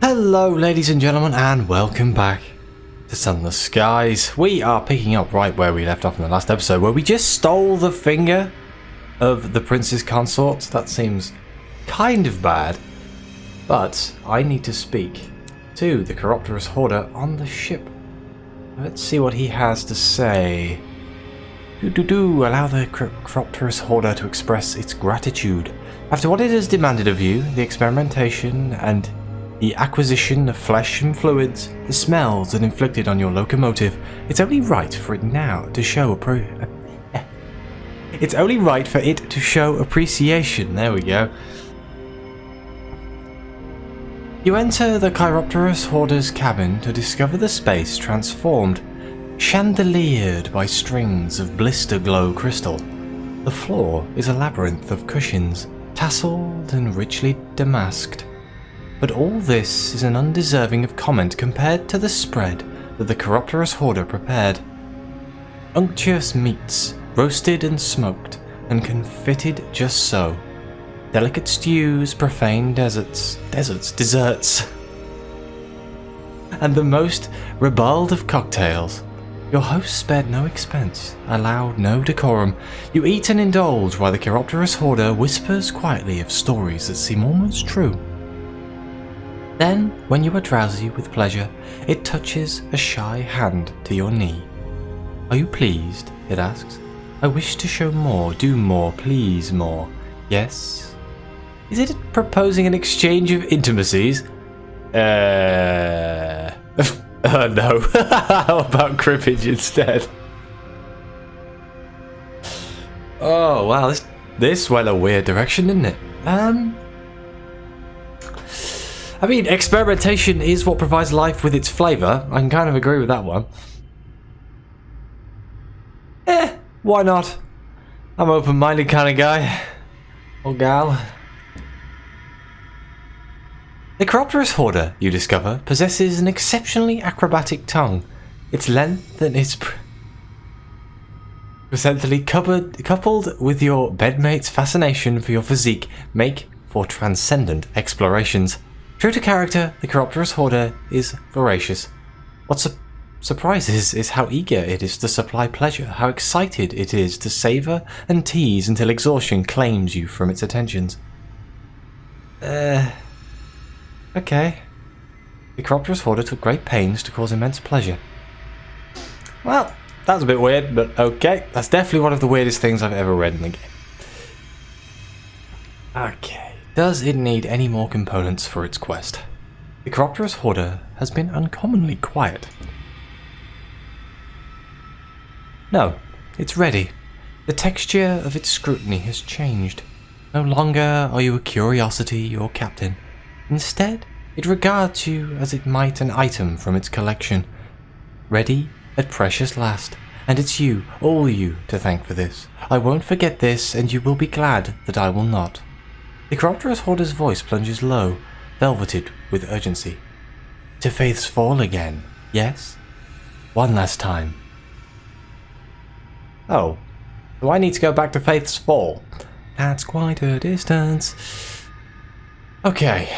Hello ladies and gentlemen, and welcome back to Sunless Skies. We are picking up right where we left off in the last episode, where we just stole the finger of the prince's consort. That seems kind of bad, but I need to speak to the Chiropterous Hoarder on the ship. Let's see what he has to say. Allow the Chiropterous Hoarder to express its gratitude. After what it has demanded of you, the experimentation and the acquisition of flesh and fluids, the smells it inflicted on your locomotive, it's only right for it now to show appreciation. There we go. You enter the Chiropterous Hoarder's cabin to discover the space transformed, chandeliered by strings of blister glow crystal. The floor is a labyrinth of cushions, tasseled and richly damasked. But all this is an undeserving of comment compared to the spread that the Chiropterous Hoarder prepared. Unctuous meats, roasted and smoked, and confitted just so. Delicate stews, profane desserts, and the most ribald of cocktails. Your host spared no expense, allowed no decorum. You eat and indulge while the Chiropterous Hoarder whispers quietly of stories that seem almost true. Then, when you are drowsy with pleasure, it touches a shy hand to your knee. Are you pleased? It asks. I wish to show more, do more, please more. Yes? Is it proposing an exchange of intimacies? No. How about cribbage instead? Oh wow, this went a weird direction, didn't it? I mean, experimentation is what provides life with its flavour. I can kind of agree with that one. Why not? I'm an open-minded kind of guy. Or gal. The Chiropterous Hoarder, you discover, possesses an exceptionally acrobatic tongue. Its length and its presently coupled with your bedmate's fascination for your physique make for transcendent explorations. True to character, the Chiropterous Hoarder is voracious. What surprises is how eager it is to supply pleasure, how excited it is to savour and tease until exhaustion claims you from its attentions. Okay. The Chiropterous Hoarder took great pains to cause immense pleasure. Well, that's a bit weird, but okay. That's definitely one of the weirdest things I've ever read in the game. Okay. Does it need any more components for its quest? The Chiropterous Hoarder has been uncommonly quiet. No, it's ready. The texture of its scrutiny has changed. No longer are you a curiosity or captain. Instead, it regards you as it might an item from its collection. Ready at precious last. And it's you, all you, to thank for this. I won't forget this, and you will be glad that I will not. The Chiropterous Hoarder's voice plunges low, velveted with urgency. To Faith's Fall again, yes? One last time. Oh, do I need to go back to Faith's Fall? That's quite a distance. Okay.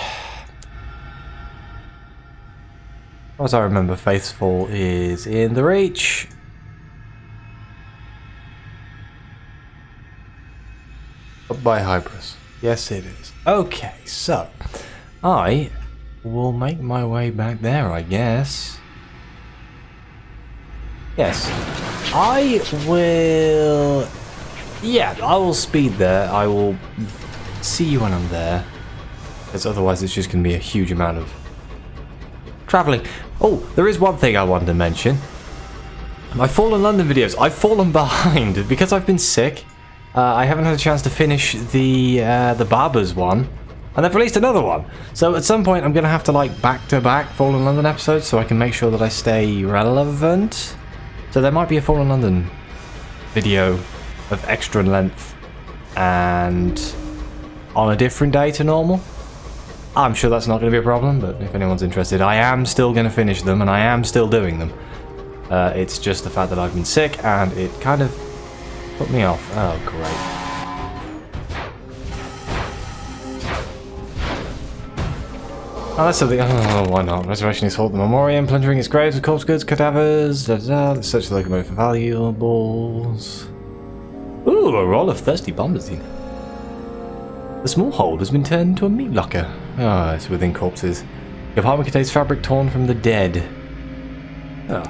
As I remember, Faith's Fall is in the Reach. Up by Hybris. Yes, it is. Okay, so I will make my way back there, I guess. Yes, I will. Yeah, I will speed there. I will see you when I'm there, because otherwise it's just going to be a huge amount of traveling. Oh, there is one thing I wanted to mention. My Fallen London videos. I've fallen behind because I've been sick. I haven't had a chance to finish the Barbers one, and they've released another one. So at some point I'm going to have to like back-to-back Fallen London episodes so I can make sure that I stay relevant. So there might be a Fallen London video of extra length and on a different day to normal. I'm sure that's not going to be a problem, but if anyone's interested, I am still going to finish them and I am still doing them. It's just the fact that I've been sick and it kind of put me off. Oh, great. Oh, that's something. Oh, why not? Resurrectionist hold the memoriam, plundering its graves with corpse goods, cadavers. Let's search the locomotive for valuables. Ooh, a roll of thirsty bombazine. The small hold has been turned into a meat locker. Ah, it's within corpses. The apartment contains fabric torn from the dead. Oh.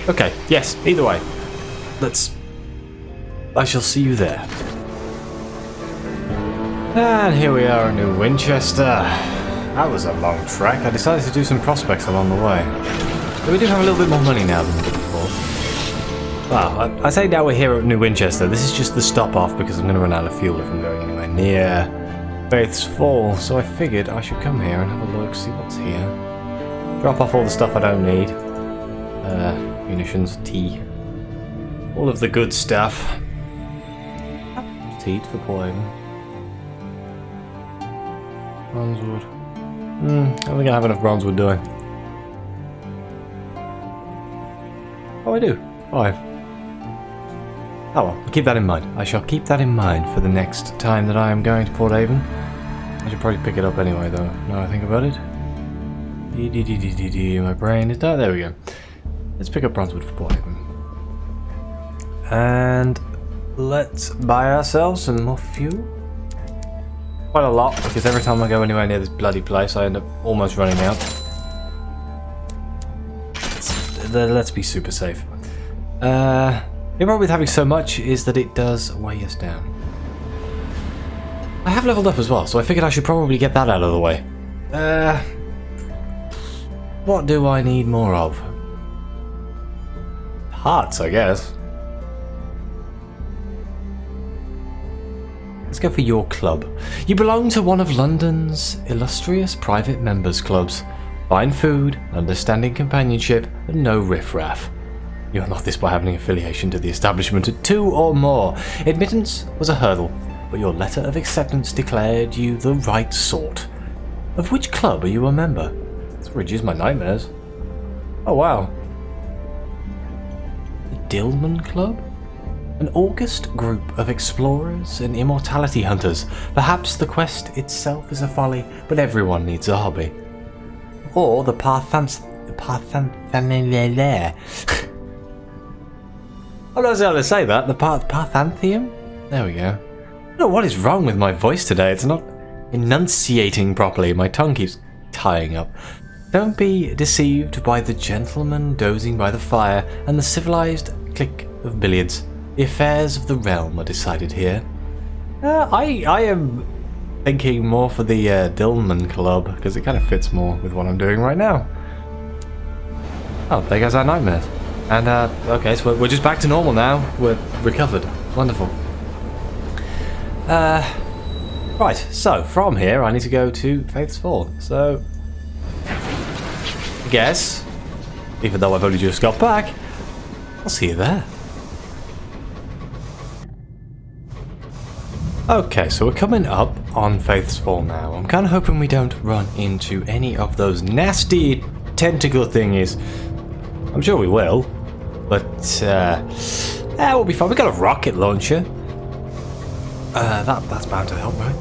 Okay, yes, either way. I shall see you there. And here we are in New Winchester. That was a long trek. I decided to do some prospects along the way. But we do have a little bit more money now than we did before. Well, I say now we're here at New Winchester. This is just the stop off because I'm going to run out of fuel if I'm going anywhere near Faith's Fall. So I figured I should come here and have a look, see what's here. Drop off all the stuff I don't need. Munitions, tea. All of the good stuff. Tea for Port Avon. Bronzewood. I don't think I have enough bronzewood, do I? Oh, I do. 5. Oh well, I'll keep that in mind. I shall keep that in mind for the next time that I am going to Port Avon. I should probably pick it up anyway, though, now I think about it. My brain is... Oh, there we go. Let's pick up bronzewood for Port Avon. And let's buy ourselves some more fuel. Quite a lot, because every time I go anywhere near this bloody place, I end up almost running out. Let's be super safe. The problem with having so much is that it does weigh us down. I have leveled up as well, so I figured I should probably get that out of the way. What do I need more of? Hearts, I guess. Let's go for your club. You belong to one of London's illustrious private members' clubs. Fine food, understanding companionship, and no riffraff. You unlock this by having an affiliation to the establishment at 2 or more. Admittance was a hurdle, but your letter of acceptance declared you the right sort. Of which club are you a member? This reduces my nightmares. Oh wow. The Dillman Club? An august group of explorers and immortality hunters. Perhaps the quest itself is a folly, but everyone needs a hobby. Or the I don't know how to say that. The Parthantheum? There we go. I don't know what is wrong with my voice today. It's not enunciating properly. My tongue keeps tying up. Don't be deceived by the gentleman dozing by the fire and the civilized click of billiards. The affairs of the realm are decided here. I am thinking more for the Dillman Club, because it kind of fits more with what I'm doing right now. Oh, there goes our nightmares. And, okay, so we're just back to normal now. We're recovered. Wonderful. Right, so from here I need to go to Faith's Fall. So, I guess, even though I've only just got back, I'll see you there. Okay, so we're coming up on Faith's Fall now. I'm kind of hoping we don't run into any of those nasty tentacle thingies. I'm sure we will, but we'll be fine. We got a rocket launcher. That's bound to help, right?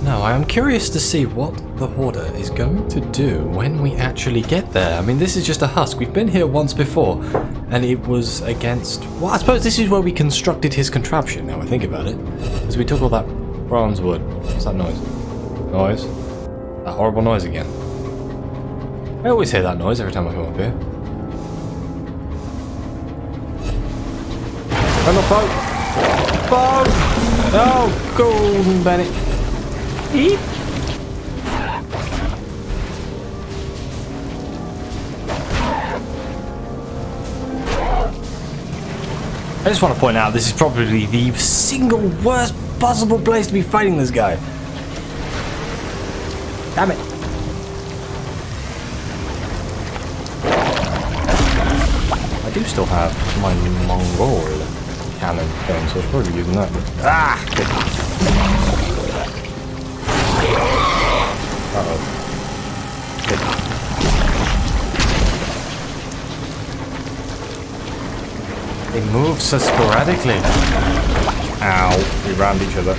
Now, I am curious to see what the Hoarder is going to do when we actually get there. I mean, this is just a husk. We've been here once before, and it was against... Well, I suppose this is where we constructed his contraption, now I think about it. Because we took all that bronze wood. What's that noise? Noise? That horrible noise again. I always hear that noise every time I come up here. Run the boat! Boat! Oh, golden Bennett. Eep. I just want to point out this is probably the single worst possible place to be fighting this guy. Damn it. I do still have my Mongol cannon thing, so I should probably be using that. Uh-oh. They move so sporadically. Ow. We rammed each other.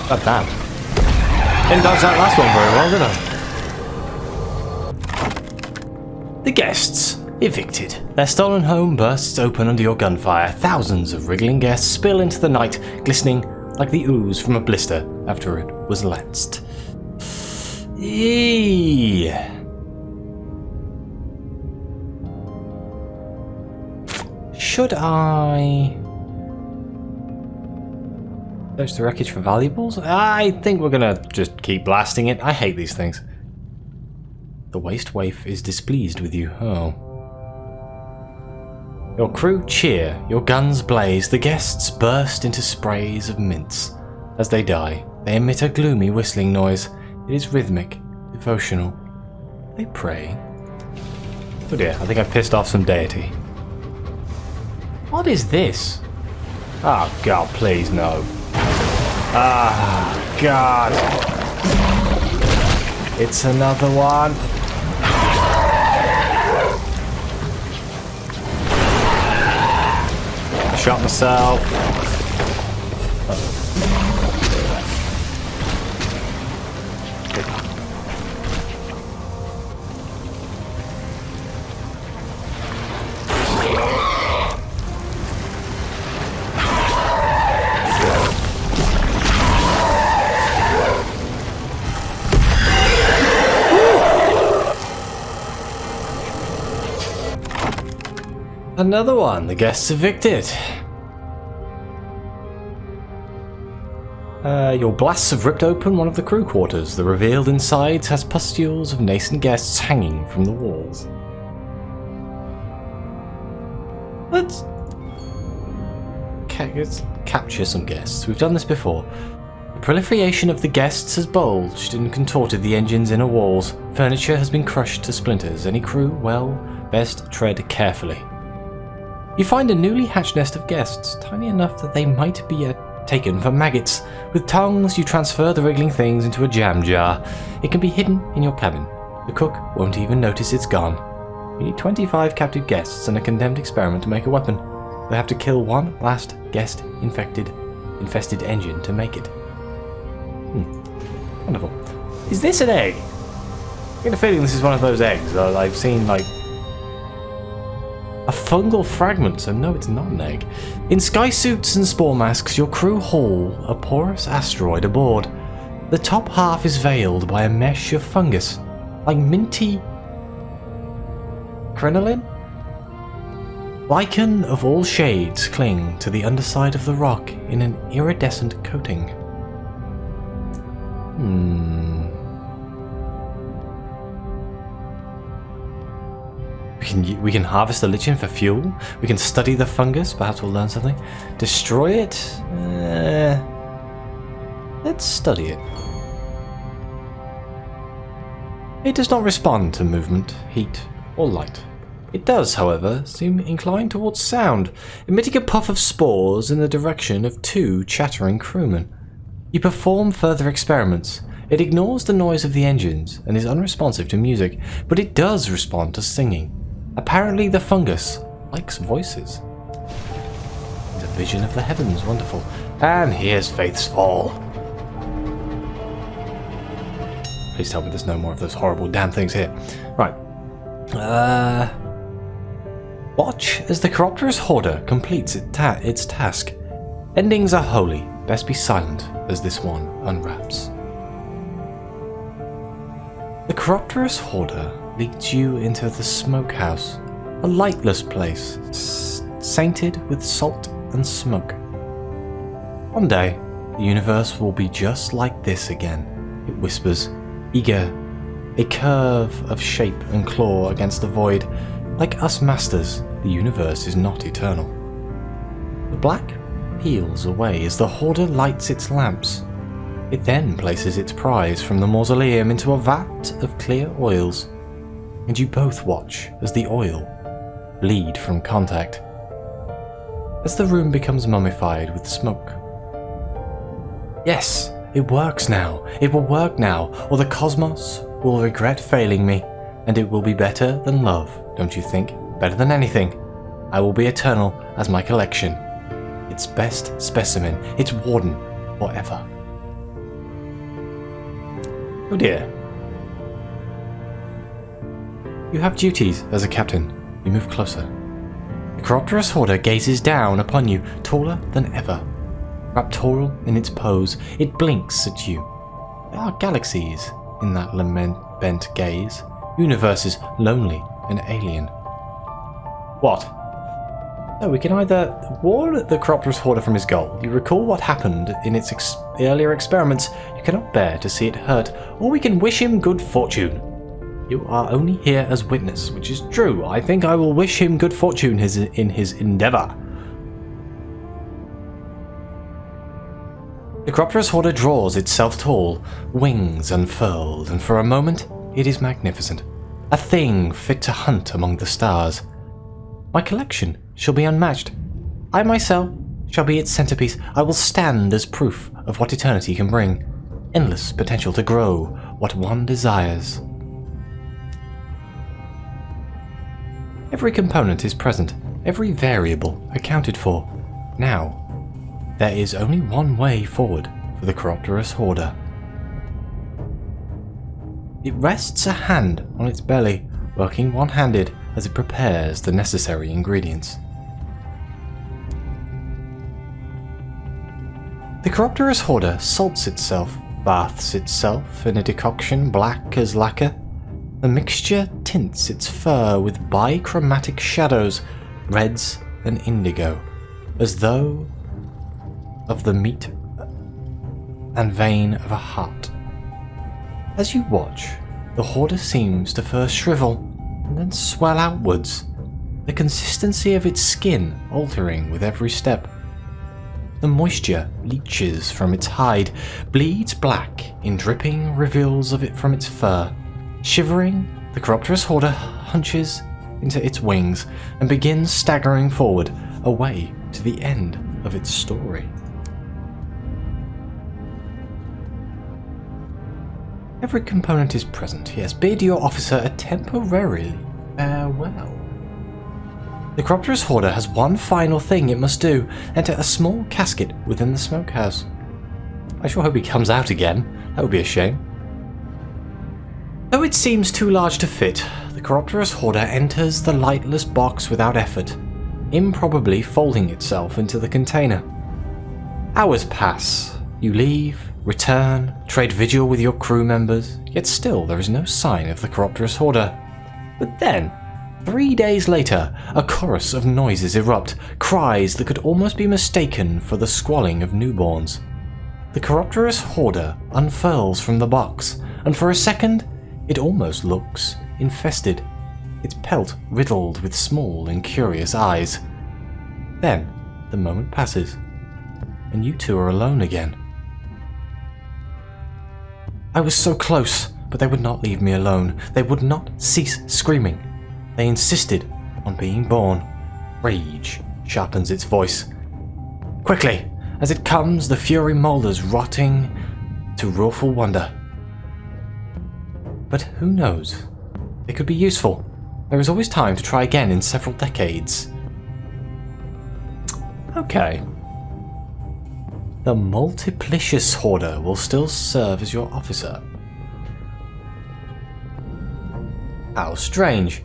God damn. Didn't dodge that last one very well, did I? The guests. Evicted. Their stolen home bursts open under your gunfire. Thousands of wriggling guests spill into the night, glistening like the ooze from a blister after it was lanced. Eee. Should I search the wreckage for valuables? I think we're gonna just keep blasting it. I hate these things. The waste waif is displeased with you. Oh. Your crew cheer, your guns blaze, the guests burst into sprays of mints. As they die, they emit a gloomy whistling noise. It is rhythmic, devotional. They pray. Oh dear, I think I pissed off some deity. What is this? Oh god, please no. Ah, god. It's another one. Shot myself. Another one, the guests evicted. Your blasts have ripped open one of the crew quarters. The revealed insides has pustules of nascent guests hanging from the walls. Let's capture some guests. We've done this before. The proliferation of the guests has bulged and contorted the engine's inner walls. Furniture has been crushed to splinters. Any crew, well, best tread carefully. You find a newly hatched nest of guests, tiny enough that they might be taken for maggots. With tongs, you transfer the wriggling things into a jam jar. It can be hidden in your cabin. The cook won't even notice it's gone. You need 25 captive guests and a condemned experiment to make a weapon. They have to kill one last guest-infested engine to make it. Wonderful. Is this an egg? I get a feeling this is one of those eggs that I've seen, like, a fungal fragment, so no, it's not an egg. In sky suits and spore masks, your crew haul a porous asteroid aboard. The top half is veiled by a mesh of fungus, like minty crinoline? Lichen of all shades cling to the underside of the rock in an iridescent coating. We can harvest the lichen for fuel. We can study the fungus. Perhaps we'll learn something. Destroy it? Let's study it. It does not respond to movement, heat, or light. It does, however, seem inclined towards sound, emitting a puff of spores in the direction of two chattering crewmen. You perform further experiments. It ignores the noise of the engines and is unresponsive to music, but it does respond to singing. Apparently the fungus likes voices. It's a vision of the heavens, wonderful. And here's Faith's Fall. Please tell me there's no more of those horrible damn things here. Right. Watch as the Chiropterous Hoarder completes its task. Endings are holy. Best be silent as this one unwraps. The Chiropterous Hoarder leads you into the smokehouse, a lightless place, sainted with salt and smoke. One day, the universe will be just like this again, it whispers, eager, a curve of shape and claw against the void. Like us masters, the universe is not eternal. The black peels away as the Hoarder lights its lamps. It then places its prize from the mausoleum into a vat of clear oils, and you both watch as the oil bleed from contact. As the room becomes mummified with smoke. Yes, it works now. It will work now, or the cosmos will regret failing me, and it will be better than love, don't you think? Better than anything. I will be eternal as my collection. Its best specimen, its warden, forever. Oh dear. You have duties as a captain. You move closer. The Chiropterous Hoarder gazes down upon you, taller than ever. Raptorial in its pose, it blinks at you. There are galaxies in that lament-bent gaze. Universes lonely and alien. What? So we can either warn the Chiropterous Hoarder from his goal, you recall what happened in its earlier experiments, you cannot bear to see it hurt, or we can wish him good fortune. You are only here as witness, which is true. I think I will wish him good fortune in his endeavour. The Chiropterous Hoarder draws itself tall, wings unfurled, and for a moment it is magnificent. A thing fit to hunt among the stars. My collection shall be unmatched. I myself shall be its centerpiece. I will stand as proof of what eternity can bring. Endless potential to grow what one desires. Every component is present, every variable accounted for. Now, there is only one way forward for the Chiropterous Hoarder. It rests a hand on its belly, working one-handed as it prepares the necessary ingredients. The Chiropterous Hoarder salts itself, baths itself in a decoction black as lacquer. The mixture tints its fur with bichromatic shadows, reds and indigo, as though of the meat and vein of a heart. As you watch, the Hoarder seems to first shrivel and then swell outwards, the consistency of its skin altering with every step. The moisture leaches from its hide, bleeds black in dripping reveals of it from its fur. Shivering, the Chiropterous Hoarder hunches into its wings and begins staggering forward, away to the end of its story. Every component is present. Yes, bid your officer a temporary farewell. The Chiropterous Hoarder has one final thing it must do: enter a small casket within the smokehouse. I sure hope he comes out again. That would be a shame. Though it seems too large to fit, the Chiropterous Hoarder enters the lightless box without effort, improbably folding itself into the container. Hours pass. You leave, return, trade vigil with your crew members, yet still there is no sign of the Chiropterous Hoarder. But then, 3 days later, a chorus of noises erupt, cries that could almost be mistaken for the squalling of newborns. The Chiropterous Hoarder unfurls from the box, and for a second, it almost looks infested, its pelt riddled with small and curious eyes. Then, the moment passes, and you two are alone again. I was so close, but they would not leave me alone. They would not cease screaming. They insisted on being born. Rage sharpens its voice. Quickly, as it comes, the fury moulders rotting to rueful wonder. But who knows? They could be useful. There is always time to try again in several decades. Okay. The Multiplicious Hoarder will still serve as your officer. How strange.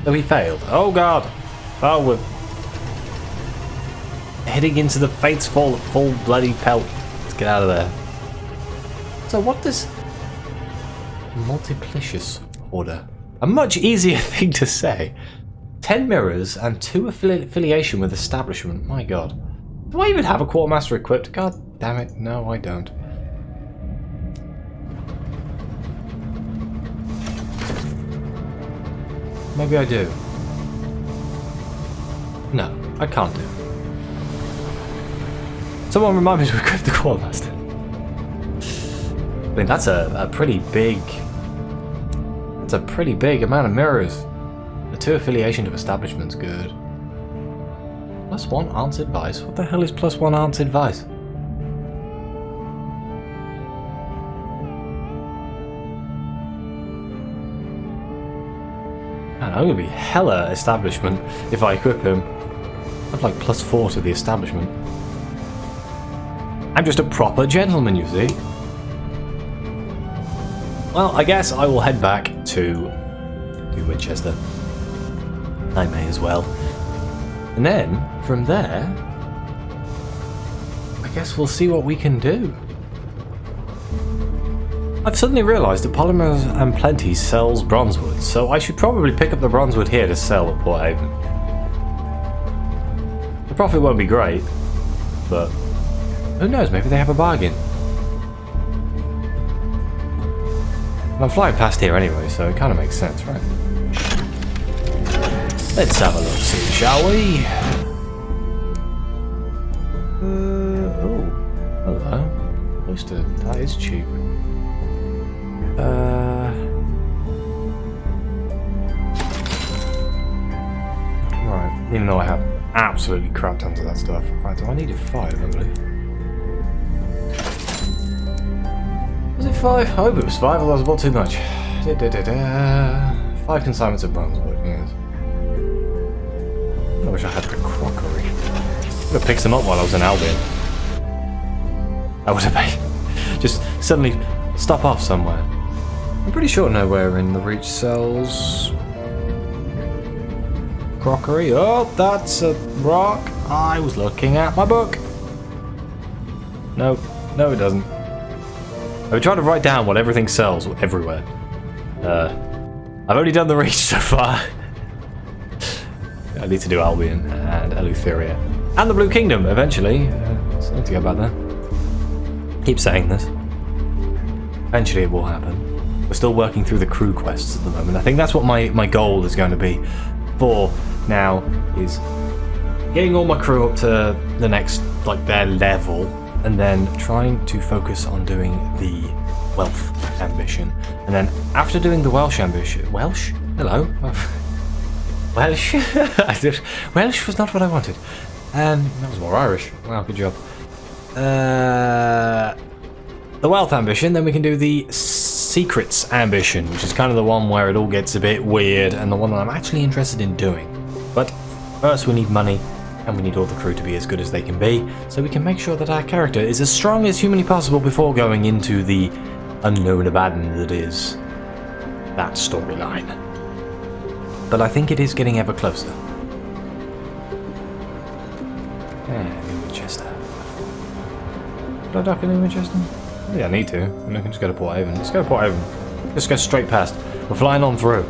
Though he failed. Oh god! Oh, we're heading into the Fates full bloody pelt. Let's get out of there. So what does Multiplicious Hoarder? A much easier thing to say. 10 mirrors and 2 affiliation with establishment. My god. Do I even have a quartermaster equipped? God damn it. No, I don't. Maybe I do. No, I can't do. Someone remind me to equip the quartermaster. I mean, that's a pretty big... That's a pretty big amount of mirrors. The 2 affiliation to establishment's good. +1 answered advice? What the hell is +1 answered advice? Man, I'm gonna be hella establishment if I equip him. I have like +4 to the establishment. I'm just a proper gentleman, you see. Well, I guess I will head back to Winchester. I may as well. And then, from there, I guess we'll see what we can do. I've suddenly realised that Polymers and Plenty sells bronzewood, so I should probably pick up the bronzewood here to sell at Port Haven. The profit won't be great, but who knows, maybe they have a bargain. I'm flying past here anyway, so it kind of makes sense, right? Let's have a look, see, shall we? Oh, hello. Oyster, that is cheap. Right, even though I have absolutely crap tons of that stuff. Right, so I needed 5, I believe. Was it 5? I hope it was 5, although it was about too much. 5 consignments of bronzewood, yes. I wish I had the crockery. I would have picked them up while I was in Albion. I would have made. Just suddenly stop off somewhere. I'm pretty sure nowhere in the Reach sells crockery. Oh, that's a rock. I was looking at my book. No, no it doesn't. I would try to write down what everything sells everywhere. I've only done the Reach so far. I need to do Albion and Eleutheria. And the Blue Kingdom, eventually. So I need to go back there. Keep saying this. Eventually it will happen. We're still working through the crew quests at the moment. I think that's what my goal is going to be for now, is getting all my crew up to the next, like, their level, and then trying to focus on doing the wealth ambition. And then after doing the Welsh ambition... Welsh? Hello? Welsh? Welsh was not what I wanted. That was more Irish. Wow, good job. The wealth ambition, then we can do the secrets ambition, which is kind of the one where it all gets a bit weird, and the one that I'm actually interested in doing. But first we need money, and we need all the crew to be as good as they can be, so we can make sure that our character is as strong as humanly possible before going into the unknown Abaddon that is that storyline. But I think it is getting ever closer. New Winchester. Did I dock in New Winchester? Yeah, I need to. I can just go to Port Haven. Let's go to Port Haven. Just go straight past. We're flying on through.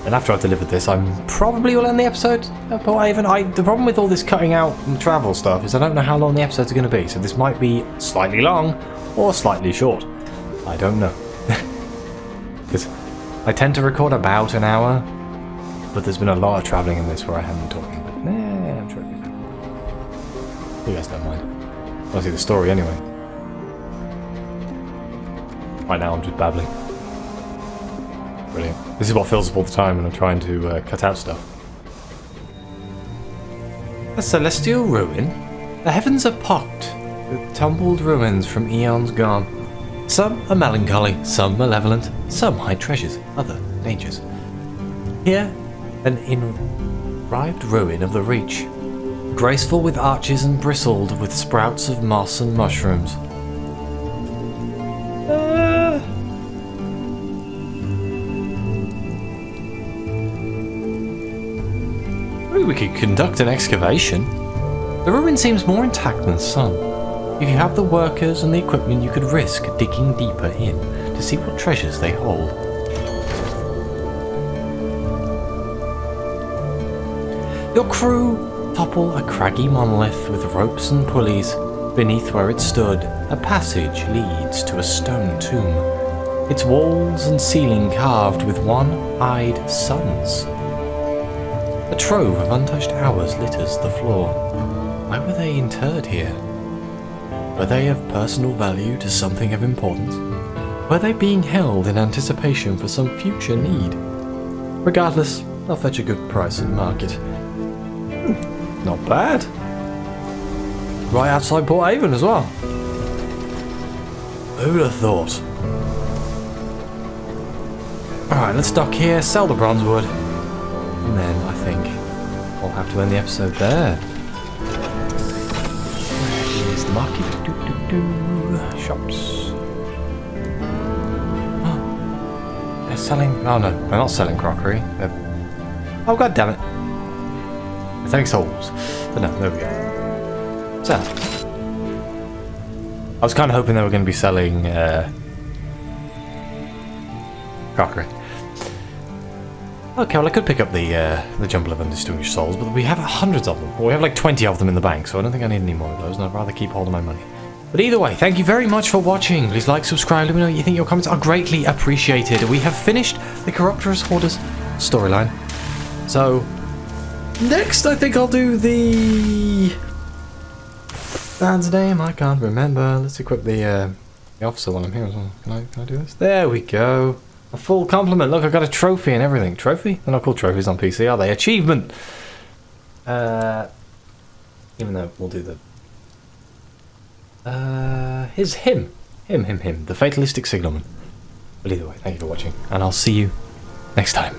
And after I've delivered this, I'm probably will end the episode at Port Haven. The problem with all this cutting out and travel stuff is I don't know how long the episodes are going to be. So this might be slightly long or slightly short. I don't know. Because I tend to record about an hour, but there's been a lot of travelling in this where I haven't been talking. But nah, I'm sure it'll be fine. You guys don't mind. I'll see the story anyway. Right now I'm just babbling. Brilliant. This is what fills up all the time when I'm trying to cut out stuff. A celestial ruin? The heavens are pocked with tumbled ruins from eons gone. Some are melancholy, some malevolent, some hide treasures, other dangers. Here, an enrived ruin of the Reach, graceful with arches and bristled with sprouts of moss and mushrooms. We could conduct an excavation. The ruin seems more intact than some. If you have the workers and the equipment, you could risk digging deeper in to see what treasures they hold. Your crew topple a craggy monolith with ropes and pulleys. Beneath where it stood, a passage leads to a stone tomb. Its walls and ceiling carved with one-eyed suns. A trove of untouched hours litters the floor. Why were they interred here? Were they of personal value to something of importance? Were they being held in anticipation for some future need? Regardless, they'll fetch a good price in market. Not bad. Right outside Port Avon as well. Who'd have thought? Alright, let's dock here, sell the bronzewood, and then I think I'll have to end the episode there. Where is the market? Shops. selling... Oh no, they're not selling crockery. Oh god damn it. They're selling souls. But no, there we go. So. I was kind of hoping they were going to be selling crockery. Okay, well I could pick up the jumble of undistinguished souls, but we have hundreds of them. Well, we have like 20 of them in the bank, so I don't think I need any more of those, and I'd rather keep hold of my money. But either way, thank you very much for watching. Please like, subscribe, let me know what you think. Your comments are greatly appreciated. We have finished the Chiropterous Hoarders storyline. So, next I think I'll do the... band's name, I can't remember. Let's equip the officer while I'm here as well. Can I do this? There we go. A full complement. Look, I've got a trophy and everything. Trophy? They're not called trophies on PC, are they? Achievement! Even though we'll do the... him. The fatalistic signalman. But either way, thank you for watching, and I'll see you next time.